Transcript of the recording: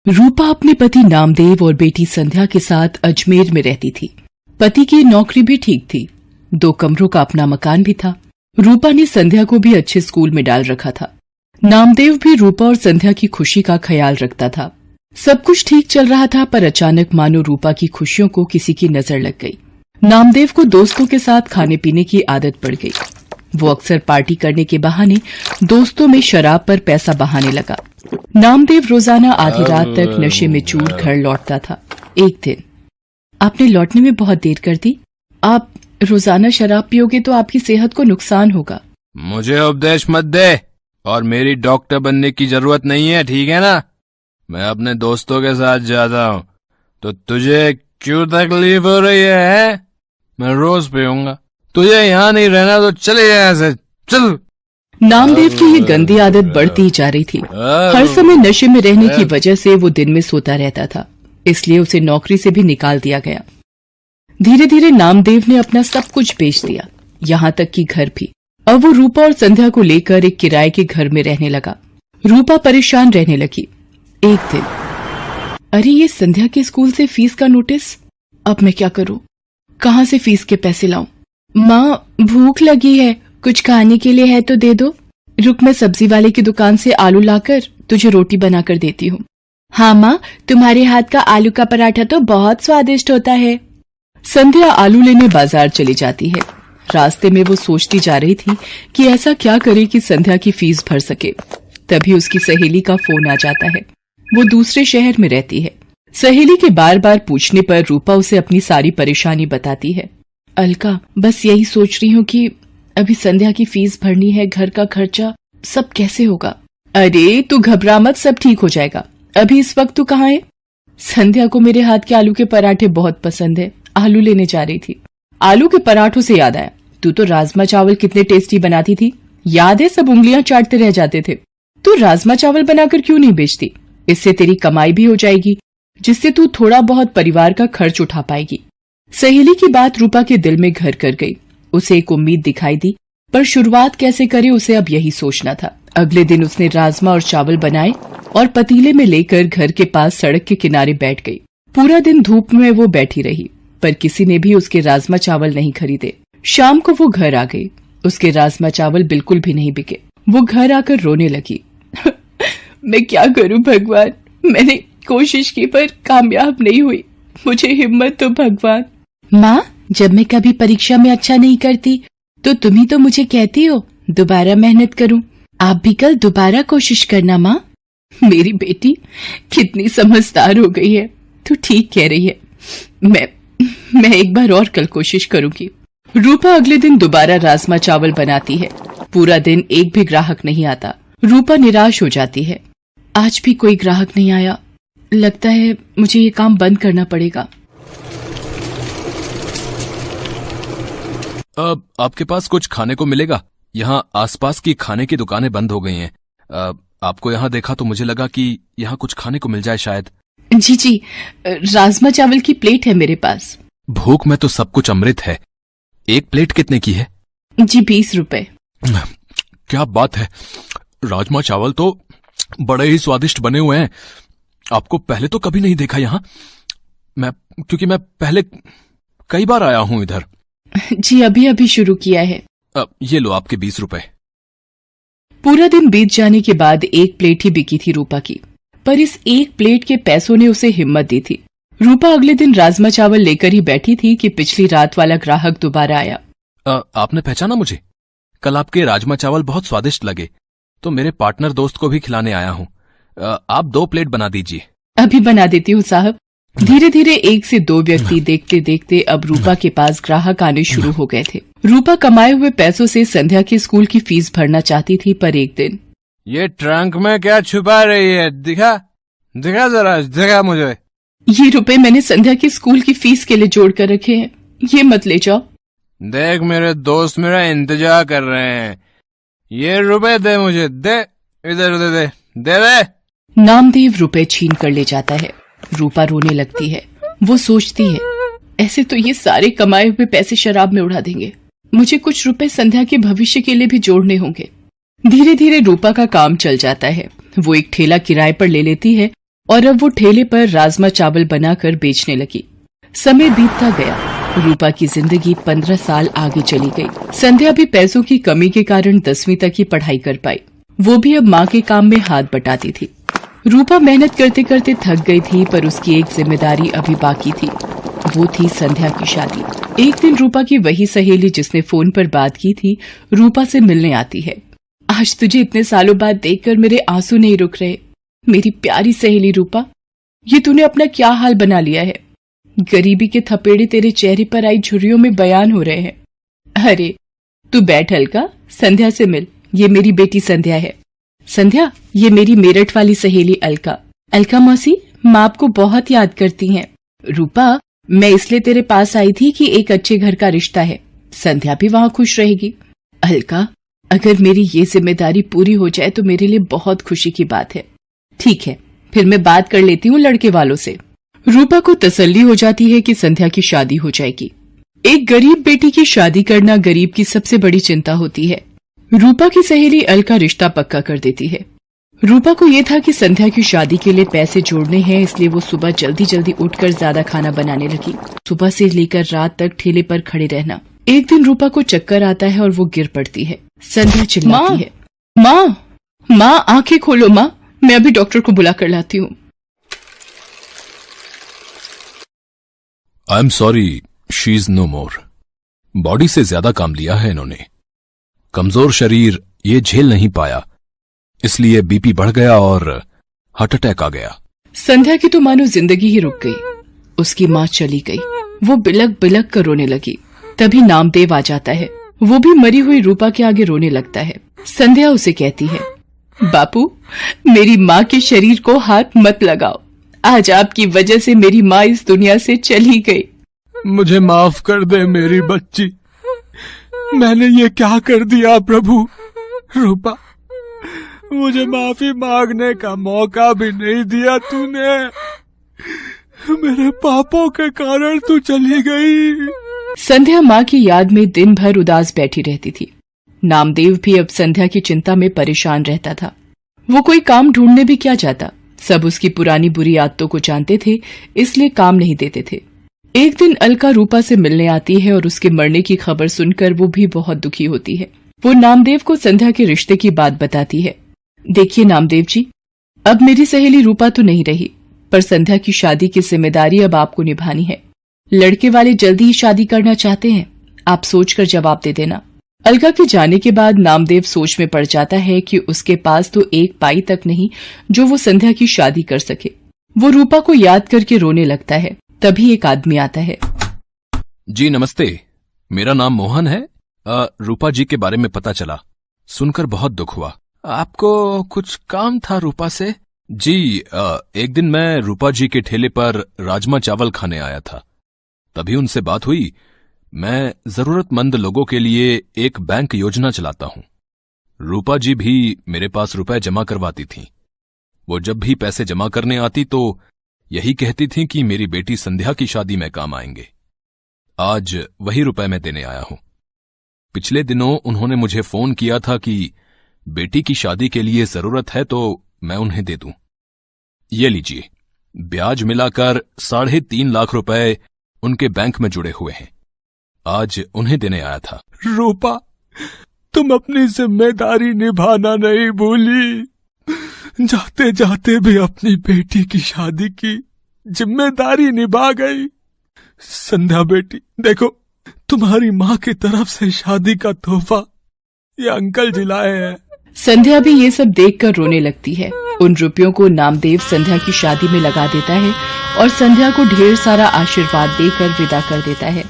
रूपा अपने पति नामदेव और बेटी संध्या के साथ अजमेर में रहती थी। पति की नौकरी भी ठीक थी, 2 कमरों का अपना मकान भी था। रूपा ने संध्या को भी अच्छे स्कूल में डाल रखा था। नामदेव भी रूपा और संध्या की खुशी का ख्याल रखता था। सब कुछ ठीक चल रहा था, पर अचानक मानो रूपा की खुशियों को किसी की नजर लग गई। नामदेव को दोस्तों के साथ खाने पीने की आदत पड़ गई। वो अक्सर पार्टी करने के बहाने दोस्तों में शराब पर पैसा बहाने लगा। नामदेव रोजाना आधी रात तक नशे में चूर घर लौटता था। एक दिन, आपने लौटने में बहुत देर कर दी। आप रोजाना शराब पियोगे तो आपकी सेहत को नुकसान होगा। मुझे उपदेश मत दे, और मेरी डॉक्टर बनने की जरूरत नहीं है, ठीक है ना? मैं अपने दोस्तों के साथ जाता हूँ, तो तुझे क्यों तकलीफ हो रही है? मैं रोज पीऊंगा। तुझे यहाँ नहीं रहना तो चले यहाँ से, चल। नामदेव की ये गंदी आदत बढ़ती जा रही थी। हर समय नशे में रहने की वजह से वो दिन में सोता रहता था, इसलिए उसे नौकरी से भी निकाल दिया गया। धीरे धीरे नामदेव ने अपना सब कुछ बेच दिया, यहाँ तक कि घर भी। अब वो रूपा और संध्या को लेकर एक किराए के घर में रहने लगा। रूपा परेशान रहने लगी। एक दिन, अरे ये संध्या के स्कूल से फीस का नोटिस। अब मैं क्या करूं? कहाँ से फीस के पैसे लाऊं? माँ, भूख लगी है, कुछ खाने के लिए है तो दे दो। रुक, मैं सब्जी वाले की दुकान से आलू लाकर तुझे रोटी बनाकर देती हूँ। हाँ माँ, तुम्हारे हाथ का आलू का पराठा तो बहुत स्वादिष्ट होता है। संध्या आलू लेने बाजार चली जाती है। रास्ते में वो सोचती जा रही थी कि ऐसा क्या करे कि संध्या की फीस भर सके। तभी उसकी सहेली का फोन आ जाता है। वो दूसरे शहर में रहती है। सहेली के बार बार पूछने पर रूपा उसे अपनी सारी परेशानी बताती है। अलका, बस यही सोच रही हूँ कि अभी संध्या की फीस भरनी है, घर का खर्चा, सब कैसे होगा। अरे तू घबरा मत, सब ठीक हो जाएगा। अभी इस वक्त तू कहाँ है? संध्या को मेरे हाथ के आलू के पराठे बहुत पसंद है, आलू लेने जा रही थी। आलू के पराठों से याद आया, तू तो राजमा चावल कितने टेस्टी बनाती थी, याद है? सब उंगलियां चाटते रह जाते थे। तू राजमा चावल बनाकर क्यों नहीं बेचती? इससे तेरी कमाई भी हो जाएगी, जिससे तू थोड़ा बहुत परिवार का खर्च उठा पाएगी। सहेली की बात रूपा के दिल में घर कर गई। उसे एक उम्मीद दिखाई दी, पर शुरुआत कैसे करे उसे अब यही सोचना था। अगले दिन उसने राजमा और चावल बनाए और पतीले में लेकर घर के पास सड़क के किनारे बैठ गई। पूरा दिन धूप में वो बैठी रही, पर किसी ने भी उसके राजमा चावल नहीं खरीदे। शाम को वो घर आ गई। उसके राजमा चावल बिल्कुल भी नहीं बिके। वो घर आकर रोने लगी। मैं क्या करूं भगवान, मैंने कोशिश की पर कामयाब नहीं हुई, मुझे हिम्मत दो भगवान। माँ, जब मैं कभी परीक्षा में अच्छा नहीं करती तो तुम ही तो मुझे कहती हो दोबारा मेहनत करूं। आप भी कल दोबारा कोशिश करना माँ। मेरी बेटी कितनी समझदार हो गई है, तू ठीक कह रही है। मैं एक बार और कल कोशिश करूंगी। रूपा अगले दिन दोबारा राजमा चावल बनाती है। पूरा दिन एक भी ग्राहक नहीं आता। रूपा निराश हो जाती है। आज भी कोई ग्राहक नहीं आया, लगता है मुझे ये काम बंद करना पड़ेगा। अब आपके पास कुछ खाने को मिलेगा? यहाँ आसपास की खाने की दुकानें बंद हो गई हैं। आपको यहाँ देखा तो मुझे लगा कि यहाँ कुछ खाने को मिल जाए शायद। जी, राजमा चावल की प्लेट है मेरे पास। भूख में तो सब कुछ अमृत है। एक प्लेट कितने की है? जी 20 रुपए। क्या बात है, राजमा चावल तो बड़े ही स्वादिष्ट बने हुए हैं। आपको पहले तो कभी नहीं देखा यहाँ, क्योंकि मैं पहले कई बार आया हूँ इधर। जी अभी शुरू किया है। ये लो आपके 20 रुपए। पूरा दिन बीत जाने के बाद एक प्लेट ही बिकी थी रूपा की, पर इस एक प्लेट के पैसों ने उसे हिम्मत दी थी। रूपा अगले दिन राजमा चावल लेकर ही बैठी थी कि पिछली रात वाला ग्राहक दोबारा आया। आपने पहचाना मुझे? कल आपके राजमा चावल बहुत स्वादिष्ट लगे, तो मेरे पार्टनर दोस्त को भी खिलाने आया हूँ। आप 2 प्लेट बना दीजिए। अभी बना देती हूँ साहब। धीरे धीरे 1 से 2 व्यक्ति देखते देखते अब रूपा के पास ग्राहक आने शुरू हो गए थे। रूपा कमाए हुए पैसों से संध्या के स्कूल की फीस भरना चाहती थी, पर एक दिन, ये ट्रंक में क्या छुपा रही है? दिखा जरा, दिखा मुझे। ये रुपए मैंने संध्या के स्कूल की फीस के लिए जोड़ कर रखे हैं, ये मत ले जाओ। देख, मेरे दोस्त मेरा इंतजार कर रहे हैं, ये रुपए दे मुझे, दे इधर, दे। नामदेव रुपए छीन कर ले जाता है। रूपा रोने लगती है। वो सोचती है, ऐसे तो ये सारे कमाए हुए पैसे शराब में उड़ा देंगे, मुझे कुछ रुपए संध्या के भविष्य के लिए भी जोड़ने होंगे। धीरे धीरे रूपा का काम चल जाता है। वो एक ठेला किराए पर ले लेती है और अब वो ठेले पर राजमा चावल बनाकर बेचने लगी। समय बीतता गया। रूपा की जिंदगी 15 साल आगे चली गई। संध्या भी पैसों की कमी के कारण 10वीं तक ही पढ़ाई कर पाई। वो भी अब माँ के काम में हाथ बटाती थी। रूपा मेहनत करते करते थक गई थी, पर उसकी एक जिम्मेदारी अभी बाकी थी। वो थी संध्या की शादी। एक दिन रूपा की वही सहेली जिसने फोन पर बात की थी, रूपा से मिलने आती है। आज तुझे इतने सालों बाद देखकर मेरे आंसू नहीं रुक रहे। मेरी प्यारी सहेली रूपा, ये तूने अपना क्या हाल बना लिया है। गरीबी के थपेड़े तेरे चेहरे पर आई झुर्रियों में बयान हो रहे हैं। अरे तू बैठ अलका, संध्या से मिल। ये मेरी बेटी संध्या है। संध्या, ये मेरी मेरठ वाली सहेली अलका। अलका मौसी, माँ आपको बहुत याद करती हैं। रूपा, मैं इसलिए तेरे पास आई थी कि एक अच्छे घर का रिश्ता है। संध्या भी वहाँ खुश रहेगी। अलका, अगर मेरी ये जिम्मेदारी पूरी हो जाए तो मेरे लिए बहुत खुशी की बात है। ठीक है, फिर मैं बात कर लेती हूँ लड़के वालों से। रूपा को तसल्ली हो जाती है कि संध्या की शादी हो जाएगी। एक गरीब बेटी की शादी करना गरीब की सबसे बड़ी चिंता होती है। रूपा की सहेली अलका रिश्ता पक्का कर देती है। रूपा को ये था कि संध्या की शादी के लिए पैसे जोड़ने हैं, इसलिए वो सुबह जल्दी जल्दी उठकर ज्यादा खाना बनाने लगी। सुबह से लेकर रात तक ठेले पर खड़े रहना। एक दिन रूपा को चक्कर आता है और वो गिर पड़ती है। संध्या चिल्लाती है, माँ आंखें खोलो माँ, मैं अभी डॉक्टर को बुला कर लाती हूँ। I am sorry, she is no more. Body से ज्यादा काम लिया है इन्होंने। कमजोर शरीर ये झेल नहीं पाया, इसलिए बीपी बढ़ गया और हार्ट अटैक आ गया। संध्या की तो मानो जिंदगी ही रुक गई। उसकी माँ चली गई। वो बिलक बिलक कर रोने लगी। तभी नामदेव आ जाता है। वो भी मरी हुई रूपा के आगे रोने लगता है। संध्या उसे कहती है, बापू, मेरी माँ के शरीर को हाथ मत लगाओ। आज आपकी वजह से मेरी माँ इस दुनिया से चली गई। मुझे माफ कर दे मेरी बच्ची, मैंने ये क्या कर दिया प्रभु। रूपा, मुझे माफी मांगने का मौका भी नहीं दिया तूने। मेरे पापों के कारण तू चली गई। संध्या माँ की याद में दिन भर उदास बैठी रहती थी। नामदेव भी अब संध्या की चिंता में परेशान रहता था। वो कोई काम ढूंढने भी क्या जाता। सब उसकी पुरानी बुरी आदतों को जानते थे, इसलिए काम नहीं देते थे। एक दिन अलका रूपा से मिलने आती है और उसके मरने की खबर सुनकर वो भी बहुत दुखी होती है। वो नामदेव को संध्या के रिश्ते की बात बताती है। देखिए नामदेव जी, अब मेरी सहेली रूपा तो नहीं रही, पर संध्या की शादी की जिम्मेदारी अब आपको निभानी है। लड़के वाले जल्दी ही शादी करना चाहते हैं, आप सोचकर जवाब दे देना। अलका के जाने के बाद नामदेव सोच में पड़ जाता है कि उसके पास तो एक पाई तक नहीं जो वो संध्या की शादी कर सके। वो रूपा को याद करके रोने लगता है। तभी एक आदमी आता है। जी नमस्ते, मेरा नाम मोहन है। रूपा जी के बारे में पता चला, सुनकर बहुत दुख हुआ। आपको कुछ काम था रूपा से? जी, एक दिन मैं रूपा जी के ठेले पर राजमा चावल खाने आया था, तभी उनसे बात हुई। मैं जरूरतमंद लोगों के लिए एक बैंक योजना चलाता हूं। रूपा जी भी मेरे पास रुपए जमा करवाती थीं। वो जब भी पैसे जमा करने आती तो यही कहती थीं कि मेरी बेटी संध्या की शादी में काम आएंगे। आज वही रुपए मैं देने आया हूं। पिछले दिनों उन्होंने मुझे फोन किया था कि बेटी की शादी के लिए जरूरत है तो मैं उन्हें दे दूं। ये लीजिए, ब्याज मिलाकर 3.5 लाख रुपए उनके बैंक में जुड़े हुए हैं। आज उन्हें देने आया था। रूपा, तुम अपनी जिम्मेदारी निभाना नहीं भूली। जाते जाते भी अपनी बेटी की शादी की जिम्मेदारी निभा गई। संध्या बेटी, देखो, तुम्हारी माँ की तरफ से शादी का तोहफा ये अंकल जी लाए हैं। संध्या भी ये सब देखकर रोने लगती है। उन रुपयों को नामदेव संध्या की शादी में लगा देता है और संध्या को ढेर सारा आशीर्वाद देकर विदा कर देता है।